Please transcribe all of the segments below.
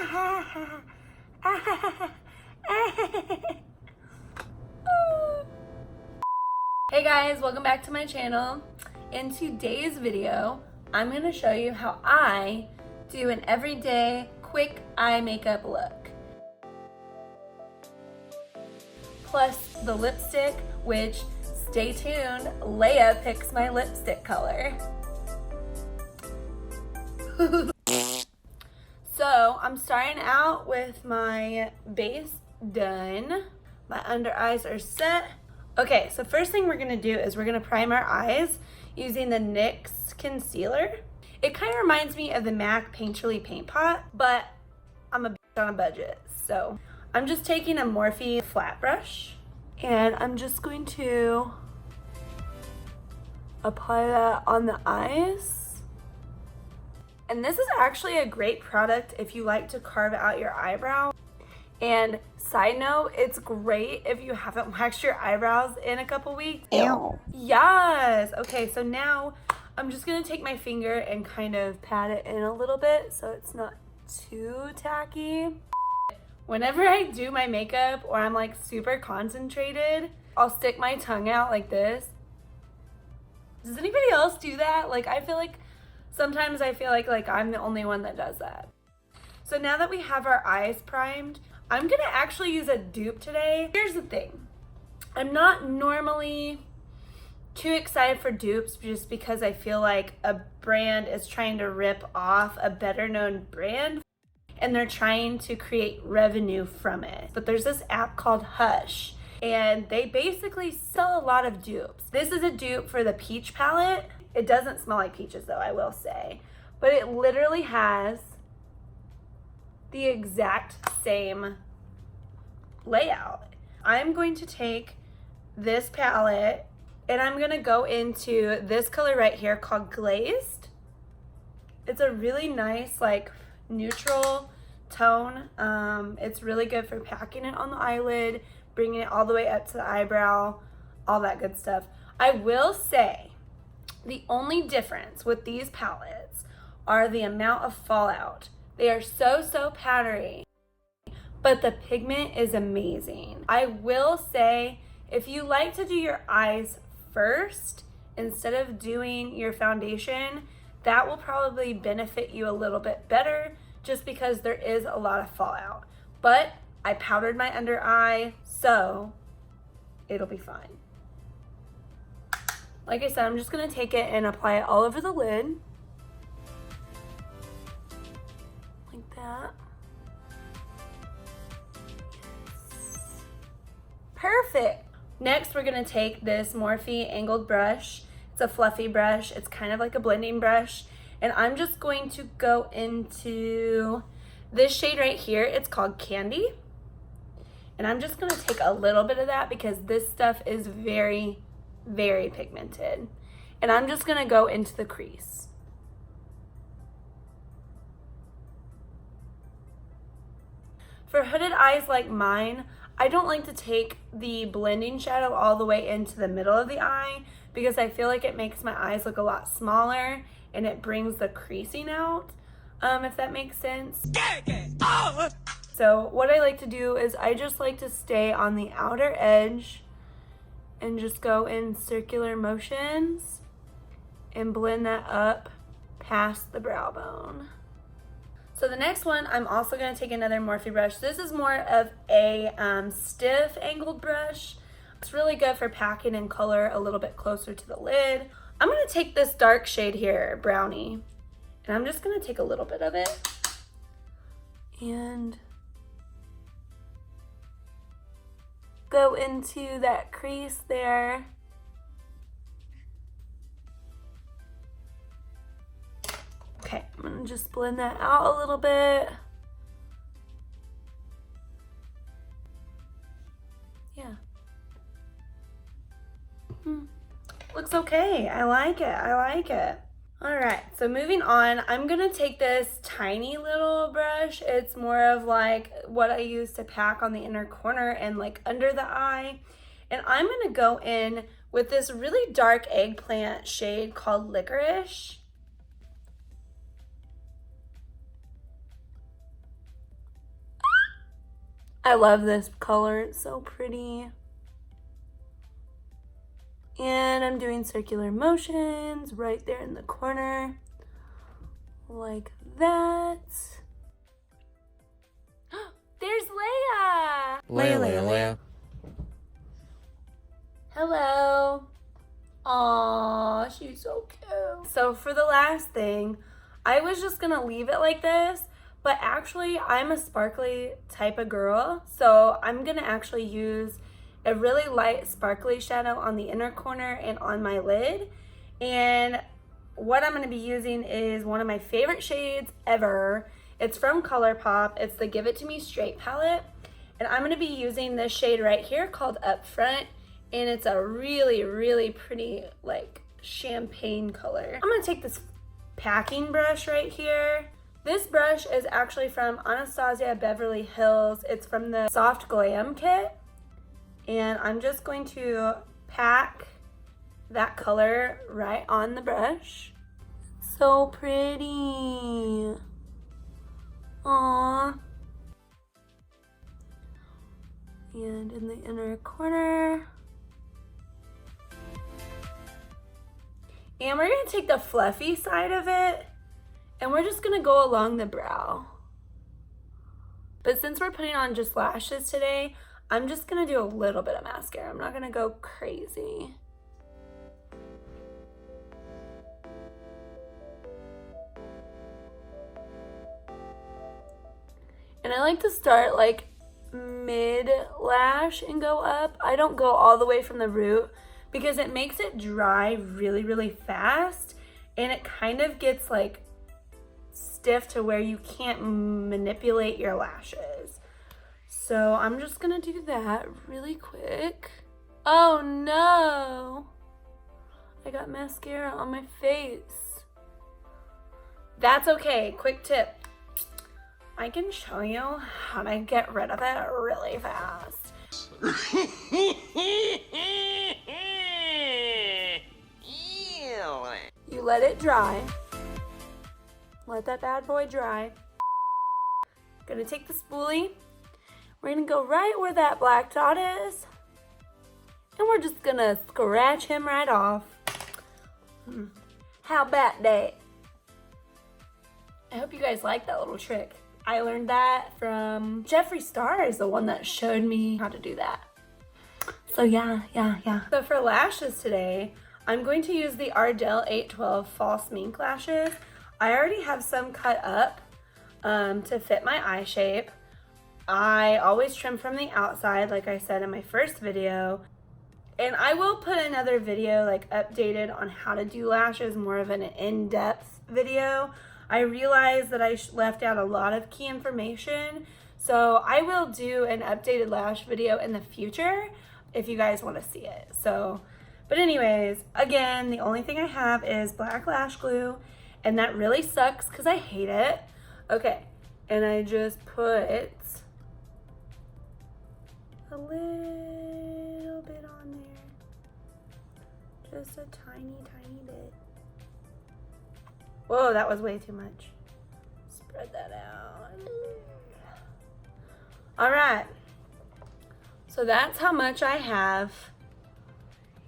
Hey guys, welcome back to my channel. In today's video, I'm going to show you how I do an everyday quick eye makeup look. Plus the lipstick, which, stay tuned, Leia picks my lipstick color. So I'm starting out with my base done. My under eyes are set. Okay, so first thing we're gonna do is we're gonna prime our eyes using the NYX concealer. It kind of reminds me of the MAC Painterly Paint Pot, but I'm a bitch on a budget. So I'm just taking a Morphe flat brush and I'm just going to apply that on the eyes. And this is actually a great product if you like to carve out your eyebrow. And side note, it's great if you haven't waxed your eyebrows in a couple weeks. Ew. Yes. Okay, so now I'm just gonna take my finger and kind of pat it in a little bit so it's not too tacky. Whenever I do my makeup or I'm like super concentrated, I'll stick my tongue out like this. Does anybody else do that? Like, sometimes I feel like I'm the only one that does that. So now that we have our eyes primed, I'm gonna actually use a dupe today. Here's the thing. I'm not normally too excited for dupes just because I feel like a brand is trying to rip off a better known brand and they're trying to create revenue from it. But there's this app called Hush and they basically sell a lot of dupes. This is a dupe for the Peach palette. It doesn't smell like peaches though, I will say. But it literally has the exact same layout. I'm going to take this palette and I'm gonna go into this color right here called Glazed. It's a really nice like neutral tone. It's really good for packing it on the eyelid, bringing it all the way up to the eyebrow, all that good stuff. I will say, the only difference with these palettes are the amount of fallout. They are so powdery, but the pigment is amazing. I will say, if you like to do your eyes first instead of doing your foundation, that will probably benefit you a little bit better just because there is a lot of fallout. But I powdered my under eye, so it'll be fine. Like I said, I'm just gonna take it and apply it all over the lid. Like that. Yes. Perfect. Next, we're gonna take this Morphe angled brush. It's a fluffy brush. It's kind of like a blending brush. And I'm just going to go into this shade right here. It's called Candy. And I'm just gonna take a little bit of that because this stuff is very pigmented. And I'm just gonna go into the crease. For hooded eyes like mine, I don't like to take the blending shadow all the way into the middle of the eye because I feel like it makes my eyes look a lot smaller and it brings the creasing out, if that makes sense. So what I like to do is I just like to stay on the outer edge and just go in circular motions and blend that up past the brow bone. So the next one, I'm also gonna take another Morphe brush. This is more of a stiff angled brush. It's really good for packing in color a little bit closer to the lid. I'm gonna take this dark shade here, Brownie, and I'm just gonna take a little bit of it and go into that crease there. Okay, I'm gonna just blend that out a little bit. Yeah. Looks okay. I like it. I like it. All right, so moving on, I'm gonna take this tiny little brush. It's more of like what I use to pack on the inner corner and like under the eye. And I'm gonna go in with this really dark eggplant shade called Licorice. I love this color, it's so pretty. And I'm doing circular motions right there in the corner, like that. There's Leia! Leia. Hello. Aw, she's so cute. So for the last thing, I was just gonna leave it like this, but actually I'm a sparkly type of girl, so I'm gonna actually use a really light sparkly shadow on the inner corner and on my lid. And what I'm gonna be using is one of my favorite shades ever. It's from ColourPop. It's the Give It To Me Straight palette. And I'm gonna be using this shade right here called Upfront. And it's a really, really pretty, like, champagne color. I'm gonna take this packing brush right here. This brush is actually from Anastasia Beverly Hills. It's from the Soft Glam kit. And I'm just going to pack that color right on the brush. So pretty. Aww. And in the inner corner. And we're gonna take the fluffy side of it and we're just gonna go along the brow. But since we're putting on just lashes today, I'm just gonna do a little bit of mascara. I'm not gonna go crazy. And I like to start like mid lash and go up. I don't go all the way from the root because it makes it dry really, really fast and it kind of gets like stiff to where you can't manipulate your lashes. So I'm just gonna do that really quick. Oh no! I got mascara on my face. That's okay, quick tip. I can show you how to get rid of it really fast. You let it dry. Let that bad boy dry. Gonna take the spoolie. We're gonna go right where that black dot is. And we're just gonna scratch him right off. How about that? I hope you guys like that little trick. I learned that from Jeffree Star is the one that showed me how to do that. So yeah. So for lashes today, I'm going to use the Ardell 812 False Mink lashes. I already have some cut up to fit my eye shape. I always trim from the outside, like I said in my first video. And I will put another video like updated on how to do lashes, more of an in-depth video. I realized that I left out a lot of key information. So I will do an updated lash video in the future if you guys want to see it. So, but anyways, again, the only thing I have is black lash glue and that really sucks because I hate it. Okay, and I just put a little bit on there. Just a tiny, tiny bit. Whoa, that was way too much. Spread that out. All right. So that's how much I have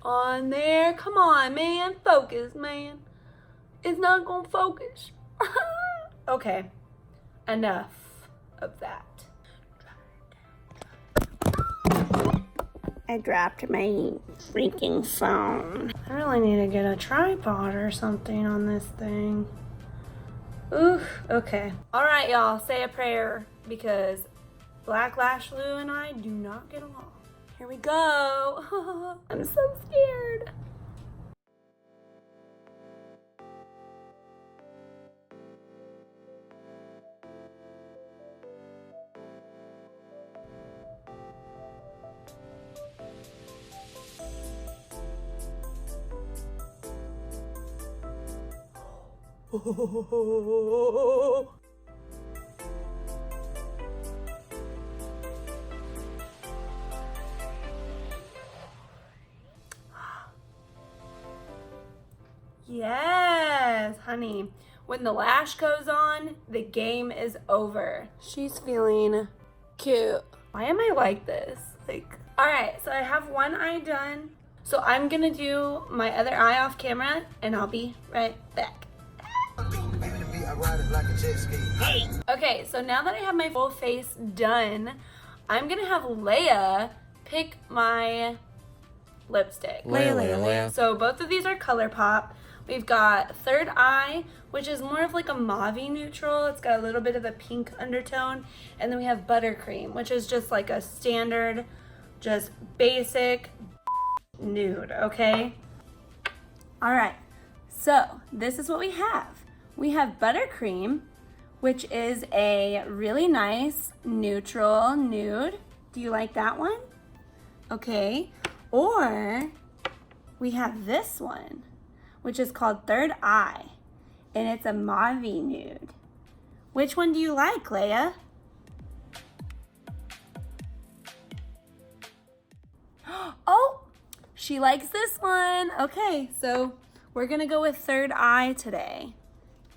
on there. Come on, man. Focus, man. It's not gonna focus. Okay. Enough of that. I dropped my freaking phone. I really need to get a tripod or something on this thing. Oof, okay. All right, y'all, say a prayer because Black Lash Glue and I do not get along. Here we go. I'm so scared. Yes, honey. When the lash goes on, the game is over. She's feeling cute. Why am I like this? Like, all right, so I have one eye done. So I'm gonna do my other eye off camera and I'll be right back. Okay, so now that I have my full face done, I'm gonna have Leia pick my lipstick. Leia. So both of these are ColourPop. We've got Third Eye, which is more of like a mauve neutral. It's got a little bit of a pink undertone. And then we have Buttercream, which is just like a standard, just basic nude, okay? All right, so this is what we have. We have Buttercream, which is a really nice neutral nude. Do you like that one? Okay, or we have this one, which is called Third Eye, and it's a mauve nude. Which one do you like, Leia? Oh, she likes this one. Okay, so we're gonna go with Third Eye today.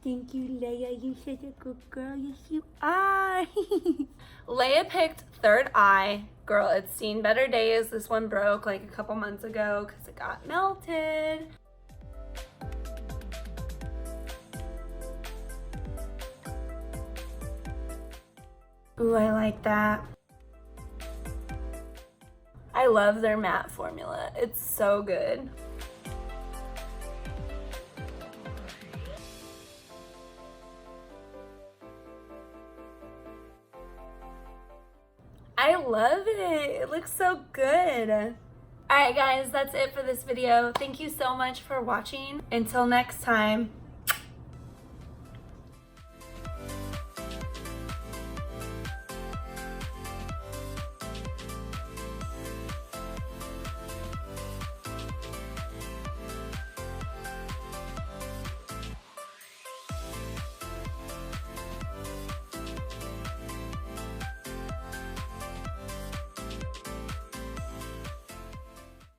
Thank you, Leia. You're such a good girl. Yes, you are. Leia picked Third Eye. Girl, it's seen better days. This one broke like a couple months ago because it got melted. Ooh, I like that. I love their matte formula. It's so good. I love it. It looks so good. All right, guys, that's it for this video. Thank you so much for watching. Until next time.